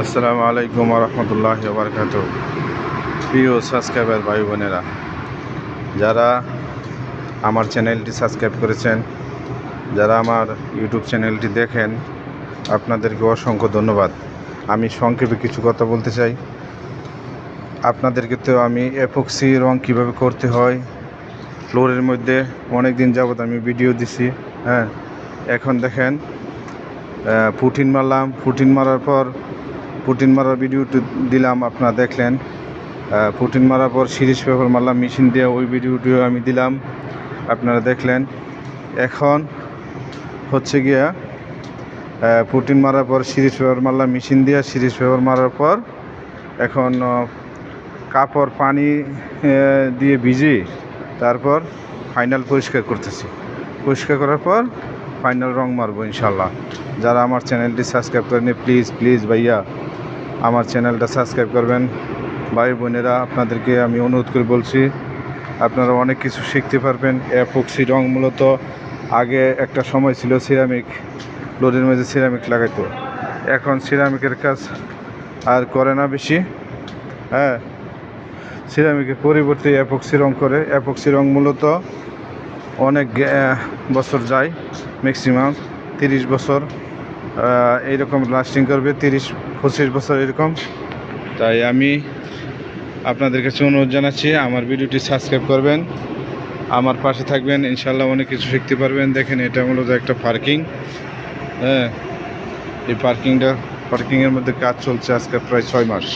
আসসালামু আলাইকুম রহমতুল্লাহ বারকাত। প্রিয় সাবস্ক্রাইবার ভাই বোনেরা, যারা আমার চ্যানেলটি সাবস্ক্রাইব করেছেন, যারা আমার ইউটিউব চ্যানেলটি দেখেন, আপনাদেরকে অসংখ্য ধন্যবাদ। আমি সংক্ষেপে কিছু কথা বলতে চাই। আপনাদেরকে তো আমি এপক্সি রং কীভাবে করতে হয় ফ্লোরের মধ্যে অনেক দিন যাবত আমি ভিডিও দিছি। এখন দেখেন, পুটিন মারলাম, পুটিন মারার ভিডিওটি দিলাম, আপনারা দেখলেন। পুটিন মারার পর সিরিজ পেপার মারলাম মেশিন দিয়ে, ওই ভিডিওটিও আমি দিলাম, আপনারা দেখলেন। এখন হচ্ছে গিয়া পুটিন মারার পর সিরিজ পেপার মারলাম মেশিন দিয়ে, সিরিজ পেপার মারার পর এখন কাপড় পানি দিয়ে ভিজিয়ে তারপর ফাইনাল পরিষ্কার করতেছি। পরিষ্কার করার পর ফাইনাল রং মারবো ইনশাল্লাহ। যারা আমার চ্যানেলটি সাবস্ক্রাইব করেনি, প্লিজ ভাইয়া আমার চ্যানেলটা সাবস্ক্রাইব করবেন। ভাই বোনেরা, আপনাদেরকে আমি অনুরোধ করে বলছি, আপনারা অনেক কিছু শিখতে পারবেন। এপক্সি রং মূলত আগে একটা সময় ছিল সিরামিক, ফ্লোরের মধ্যে সিরামিক লাগাইতো। এখন সিরামিকের কাজ আর করে না বেশি। সিরামিকের পরিবর্তে এপক্সি রং করে। এপক্সি রং মূলত অনেক বছর যায়, ম্যাক্সিমাম 30 বছর এইরকম লাস্টিং করবে, 30-25 বছর এরকম। তাই আমি আপনাদের কাছে অনুরোধ জানাচ্ছি, আমার ভিডিওটি সাবস্ক্রাইব করবেন, আমার পাশে থাকবেন, ইনশাল্লাহ অনেক কিছু শিখতে পারবেন। দেখেন, এটা মূলত একটা পার্কিং। এই পার্কিংয়ের মধ্যে কাজ চলছে আজকে প্রায় 6 মাস।